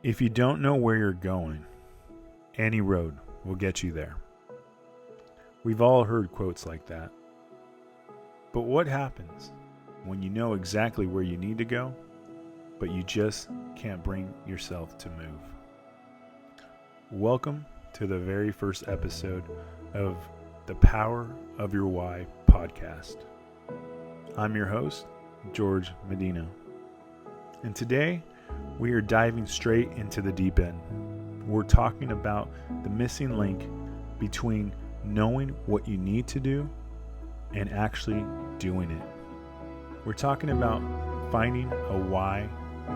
If you don't know where you're going, any road will get you there. We've all heard quotes like that. But what happens when you know exactly where you need to go, but you just can't bring yourself to move? Welcome to the very first episode of the Power of Your Why podcast. I'm your host, George Medina. And today, we are diving straight into the deep end. We're talking about the missing link between knowing what you need to do and actually doing it. We're talking about finding a why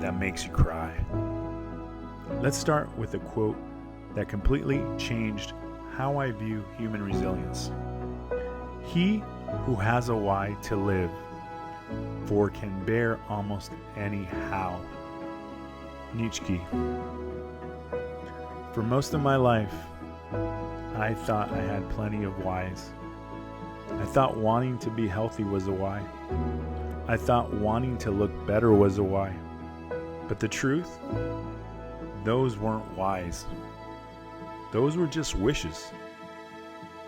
that makes you cry. Let's start with a quote that completely changed how I view human resilience. He who has a why to live for can bear almost any how. Nietzsche. For most of my life, I thought I had plenty of whys. I thought wanting to be healthy was a why. I thought wanting to look better was a why. But the truth, those weren't whys. Those were just wishes.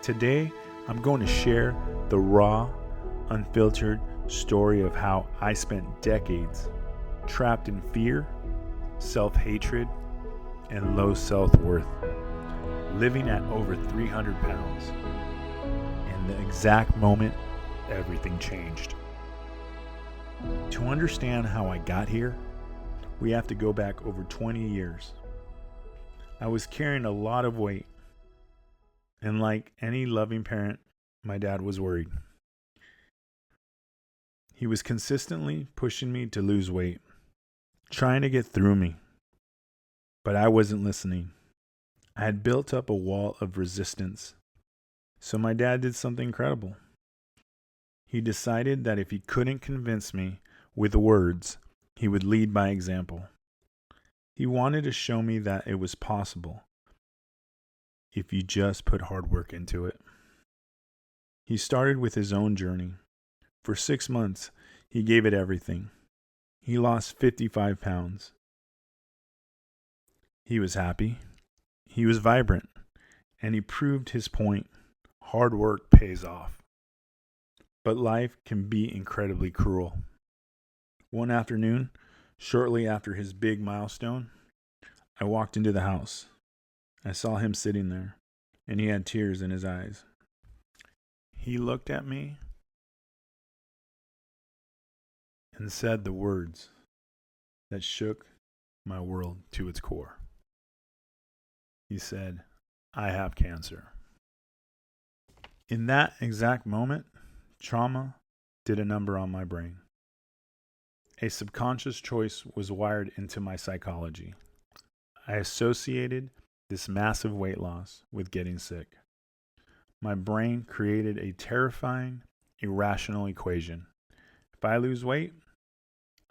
Today, I'm going to share the raw, unfiltered story of how I spent decades trapped in fear, self-hatred, and low self-worth, living at over 300 pounds. In the exact moment, everything changed. To understand how I got here, we have to go back over 20 years. I was carrying a lot of weight, and like any loving parent, my dad was worried. He was consistently pushing me to lose weight, trying to get through me. But I wasn't listening. I had built up a wall of resistance. So my dad did something incredible. He decided that if he couldn't convince me with words, he would lead by example. He wanted to show me that it was possible if you just put hard work into it. He started with his own journey. For 6 months, he gave it everything. He lost 55 pounds. He was happy. He was vibrant. And he proved his point. Hard work pays off. But life can be incredibly cruel. One afternoon, shortly after his big milestone, I walked into the house. I saw him sitting there, and he had tears in his eyes. He looked at me and said the words that shook my world to its core. He said, "I have cancer." In that exact moment, trauma did a number on my brain. A subconscious choice was wired into my psychology. I associated this massive weight loss with getting sick. My brain created a terrifying, irrational equation. If I lose weight,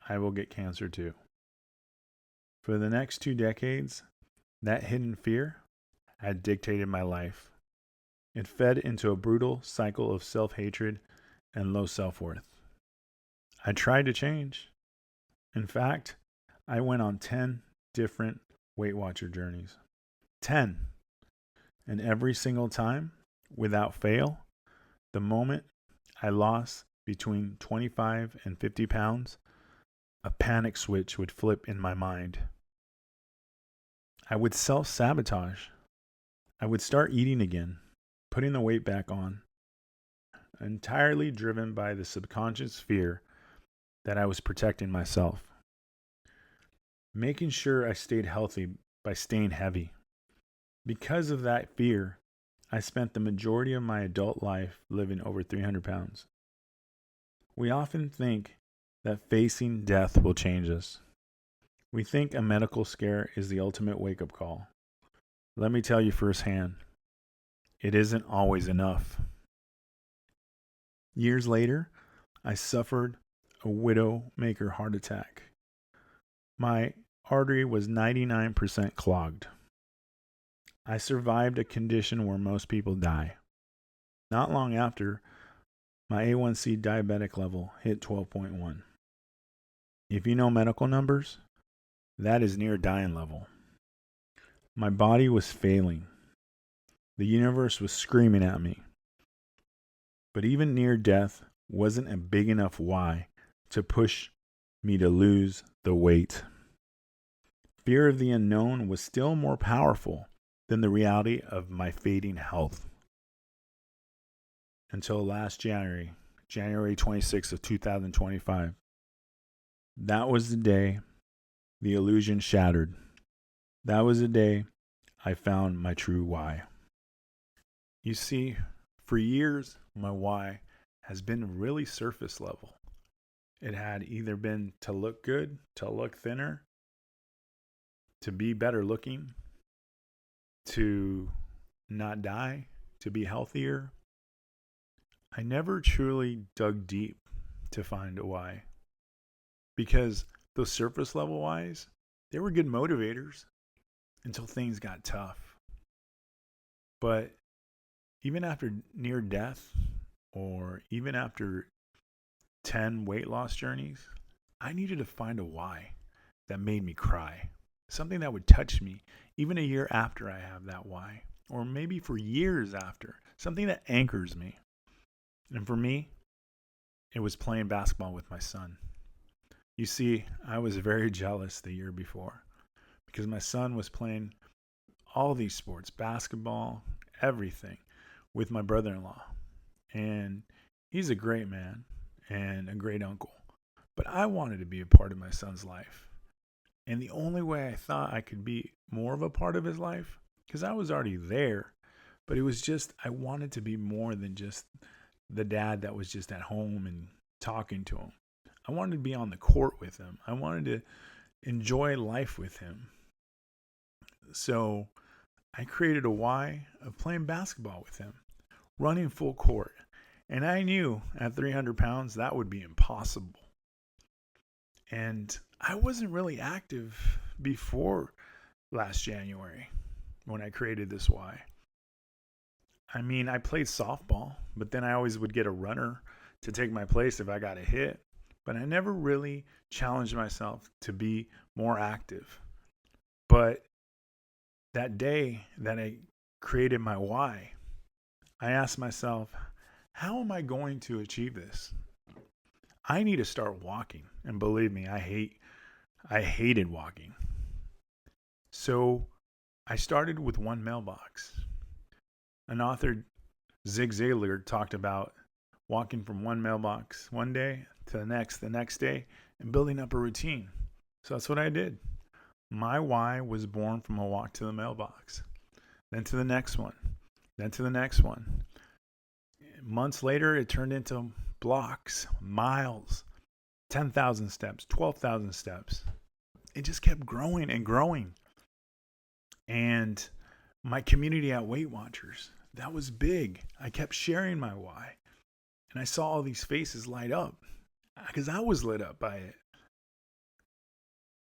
I will get cancer too. For the next 2 decades, that hidden fear had dictated my life. It fed into a brutal cycle of self-hatred and low self-worth. I tried to change. In fact, I went on 10 different Weight Watcher journeys. 10. And every single time, without fail, the moment I lost between 25 and 50 pounds, a panic switch would flip in my mind. I would self-sabotage. I would start eating again, putting the weight back on, entirely driven by the subconscious fear that I was protecting myself. Making sure I stayed healthy by staying heavy. Because of that fear, I spent the majority of my adult life living over 300 pounds. We often think that facing death will change us. We think a medical scare is the ultimate wake-up call. Let me tell you firsthand, it isn't always enough. Years later, I suffered a widowmaker heart attack. My artery was 99% clogged. I survived a condition where most people die. Not long after, my A1C diabetic level hit 12.1. If you know medical numbers, that is near dying level. My body was failing. The universe was screaming at me. But even near death wasn't a big enough why to push me to lose the weight. Fear of the unknown was still more powerful than the reality of my fading health. Until last January 26th of 2025. That was the day the illusion shattered. That was the day I found my true why. You see, for years, my why has been really surface level. It had either been to look good, to look thinner, to be better looking, to not die, to be healthier. I never truly dug deep to find a why. Because those surface level whys, they were good motivators until things got tough. But even after near death, or even after 10 weight loss journeys, I needed to find a why that made me cry. Something that would touch me even a year after I have that why, or maybe for years after. Something that anchors me. And for me, it was playing basketball with my son. You see, I was very jealous the year before because my son was playing all these sports, basketball, everything, with my brother-in-law. And he's a great man and a great uncle. But I wanted to be a part of my son's life. And the only way I thought I could be more of a part of his life, because I was already there, but it was just, I wanted to be more than just the dad that was just at home and talking to him. I wanted to be on the court with him. I wanted to enjoy life with him. So I created a why of playing basketball with him, running full court. And I knew at 300 pounds that would be impossible. And I wasn't really active before last January when I created this why. I mean, I played softball, but then I always would get a runner to take my place if I got a hit. But I never really challenged myself to be more active. But that day that I created my why, I asked myself, how am I going to achieve this? I need to start walking. And believe me, I hated walking. So I started with one mailbox. An author, Zig Ziglar, talked about walking from one mailbox one day to the next day, and building up a routine. So that's what I did. My why was born from a walk to the mailbox, then to the next one, then to the next one. Months later, it turned into blocks, miles, 10,000 steps, 12,000 steps. It just kept growing and growing. And my community at Weight Watchers, that was big. I kept sharing my why. And I saw all these faces light up because I was lit up by it.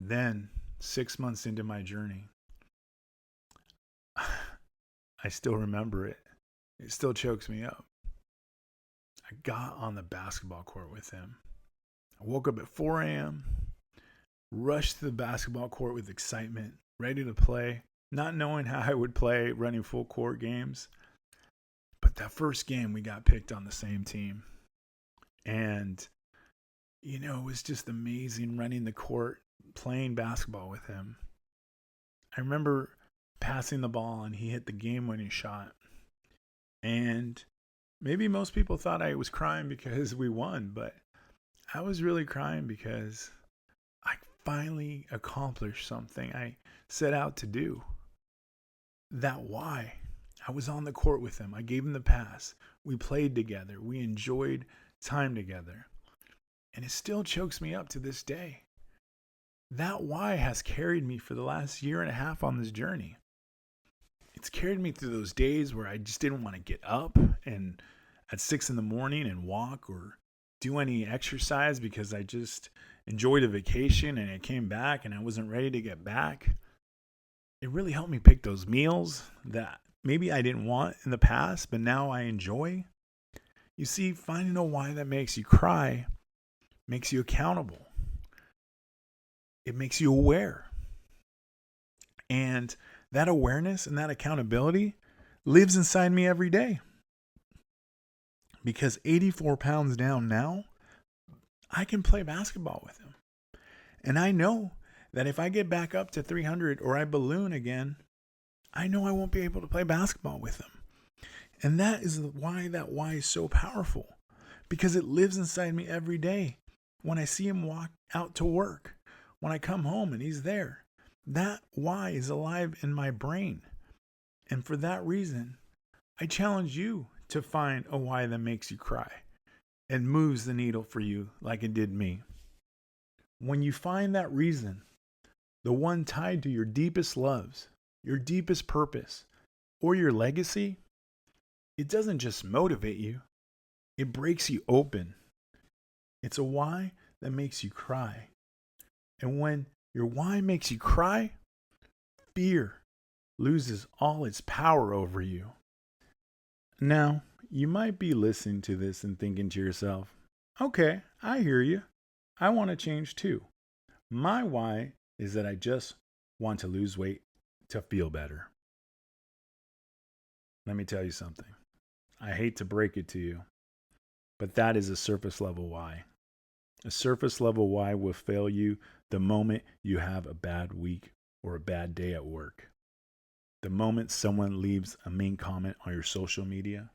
Then, 6 months into my journey, I still remember it. It still chokes me up. I got on the basketball court with him. I woke up at 4 a.m., rushed to the basketball court with excitement, ready to play, not knowing how I would play running full court games. But that first game, we got picked on the same team. And, it was just amazing running the court, playing basketball with him. I remember passing the ball and he hit the game-winning shot. And maybe most people thought I was crying because we won, but I was really crying because I finally accomplished something I set out to do. That why. I was on the court with him. I gave him the pass. We played together. We enjoyed time together. And it still chokes me up to this day. That why has carried me for the last year and a half on this journey. It's carried me through those days where I just didn't want to get up and at 6 a.m. and walk or do any exercise because I just enjoyed a vacation and I came back and I wasn't ready to get back. It really helped me pick those meals that maybe I didn't want in the past, but now I enjoy. You see, finding a why that makes you cry makes you accountable. It makes you aware. And that awareness and that accountability lives inside me every day. Because 84 pounds down now, I can play basketball with him. And I know that if I get back up to 300 or I balloon again, I know I won't be able to play basketball with him. And that is why that why is so powerful. Because it lives inside me every day. When I see him walk out to work, when I come home and he's there, that why is alive in my brain. And for that reason, I challenge you to find a why that makes you cry and moves the needle for you like it did me. When you find that reason, the one tied to your deepest loves, your deepest purpose, or your legacy, it doesn't just motivate you, it breaks you open. It's a why that makes you cry. And when your why makes you cry, fear loses all its power over you. Now, you might be listening to this and thinking to yourself, okay, I hear you. I want to change too. My why is that I just want to lose weight to feel better. Let me tell you something. I hate to break it to you, but that is a surface level why. A surface level why will fail you the moment you have a bad week or a bad day at work. The moment someone leaves a mean comment on your social media,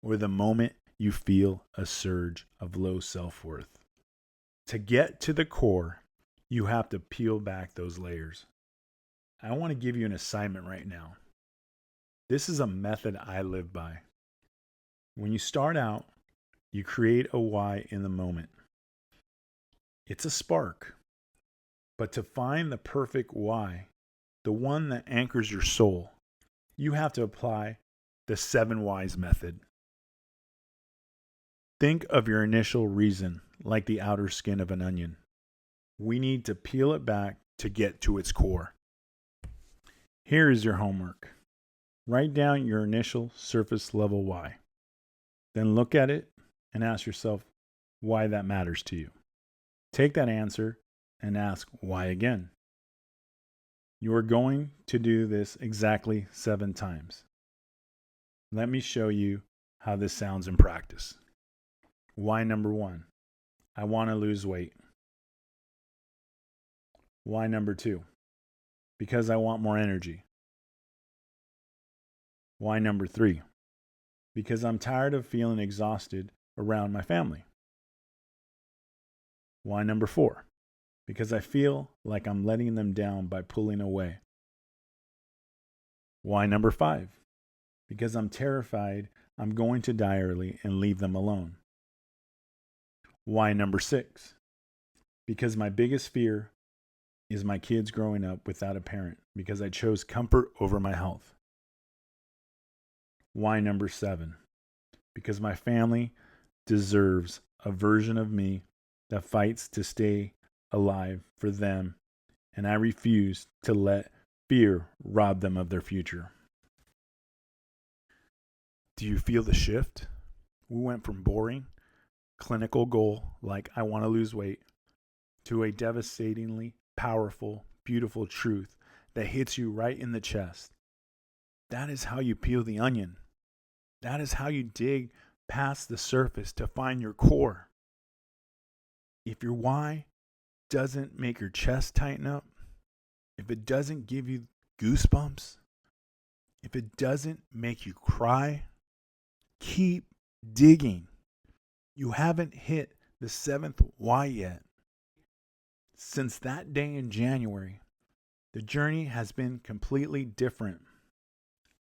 or the moment you feel a surge of low self-worth. To get to the core, you have to peel back those layers. I want to give you an assignment right now. This is a method I live by. When you start out, you create a why in the moment. It's a spark. But to find the perfect why, the one that anchors your soul, you have to apply the 7 whys method. Think of your initial reason like the outer skin of an onion. We need to peel it back to get to its core. Here is your homework. Write down your initial surface level why. Then look at it and ask yourself why that matters to you. Take that answer and ask why again. You are going to do this exactly 7 times. Let me show you how this sounds in practice. Why number 1, I want to lose weight. Why number 2, because I want more energy. Why number 3, because I'm tired of feeling exhausted around my family. Why number 4, because I feel like I'm letting them down by pulling away. Why number 5, because I'm terrified I'm going to die early and leave them alone. Why number 6, because my biggest fear is my kids growing up without a parent because I chose comfort over my health. Why number 7, because my family deserves a version of me that fights to stay alive for them, and I refuse to let fear rob them of their future. Do you feel the shift? We went from boring, clinical goal like I want to lose weight to a devastatingly powerful, beautiful truth that hits you right in the chest. That is how you peel the onion. That is how you dig past the surface to find your core. If your why doesn't make your chest tighten up, if it doesn't give you goosebumps, if it doesn't make you cry, keep digging. You haven't hit the 7th why yet. Since that day in January, the journey has been completely different.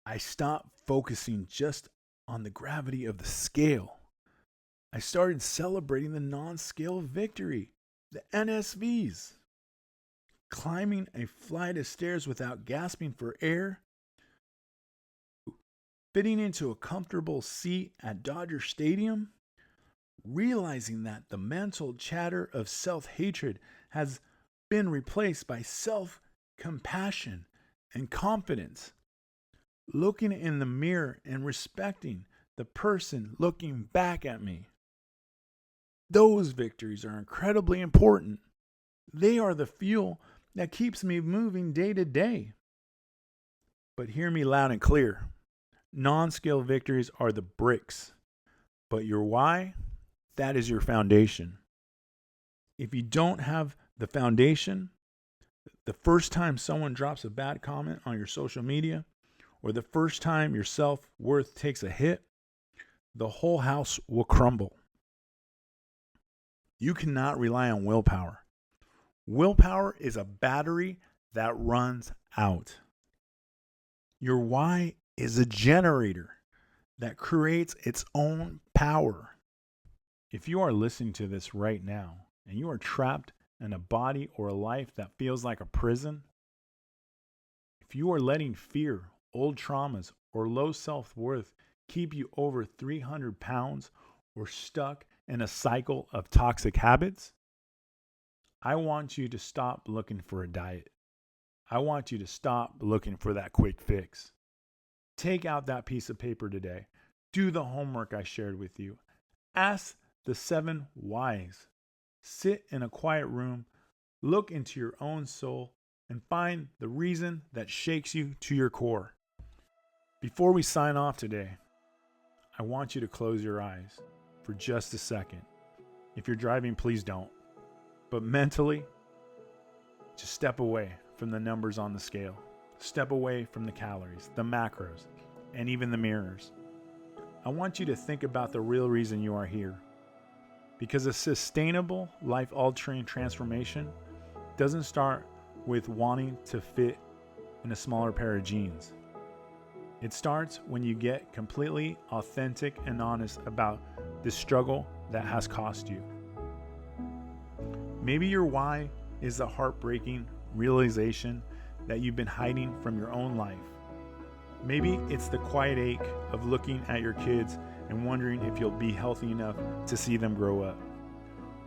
I stopped focusing just on the gravity of the scale. I started celebrating the non-scale victory, the NSVs. Climbing a flight of stairs without gasping for air, fitting into a comfortable seat at Dodger Stadium, realizing that the mental chatter of self-hatred has been replaced by self-compassion and confidence, looking in the mirror and respecting the person looking back at me. Those victories are incredibly important. They are the fuel that keeps me moving day to day. But hear me loud and clear. Non-skill victories are the bricks, but your why, that is your foundation. If you don't have the foundation, the first time someone drops a bad comment on your social media, or the first time your self-worth takes a hit, the whole house will crumble. You cannot rely on willpower. Willpower is a battery that runs out. Your why is a generator that creates its own power. If you are listening to this right now and you are trapped in a body or a life that feels like a prison, if you are letting fear, old traumas, or low self-worth keep you over 300 pounds or stuck in a cycle of toxic habits, I want you to stop looking for a diet. I want you to stop looking for that quick fix. Take out that piece of paper today. Do the homework I shared with you. Ask the 7 whys. Sit in a quiet room, look into your own soul, and find the reason that shakes you to your core. Before we sign off today, I want you to close your eyes for just a second. If you're driving, please don't. But mentally, just step away from the numbers on the scale. Step away from the calories, the macros, and even the mirrors. I want you to think about the real reason you are here. Because a sustainable, life-altering transformation doesn't start with wanting to fit in a smaller pair of jeans. It starts when you get completely authentic and honest about the struggle that has cost you. Maybe your why is the heartbreaking realization that you've been hiding from your own life. Maybe it's the quiet ache of looking at your kids and wondering if you'll be healthy enough to see them grow up.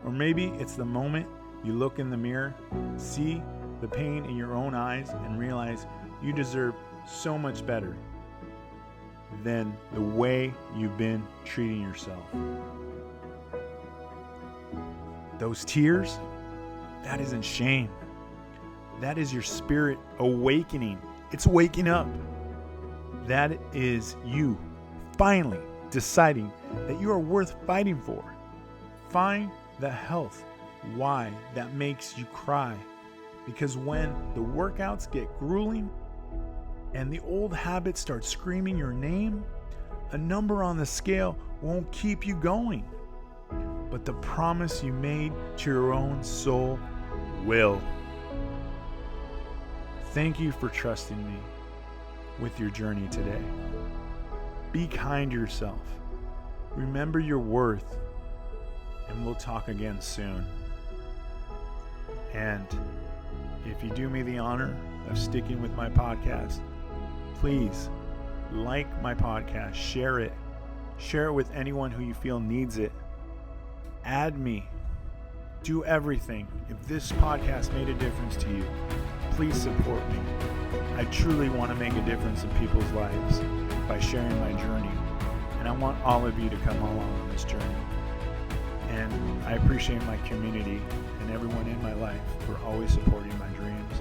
Or maybe it's the moment you look in the mirror, see the pain in your own eyes, and realize you deserve so much better than the way you've been treating yourself. Those tears, that isn't shame. That is your spirit awakening. It's waking up. That is you finally deciding that you are worth fighting for. Find the health why that makes you cry. Because when the workouts get grueling and the old habits start screaming your name, a number on the scale won't keep you going. But the promise you made to your own soul will. Thank you for trusting me with your journey today. Be kind to yourself. Remember your worth, and we'll talk again soon. And if you do me the honor of sticking with my podcast, please like my podcast, share it with anyone who you feel needs it. Add me. Do everything. If this podcast made a difference to you, please support me. I truly want to make a difference in people's lives by sharing my journey. And I want all of you to come along on this journey. And I appreciate my community and everyone in my life for always supporting my dreams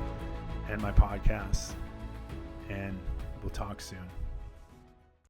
and my podcasts. And we'll talk soon.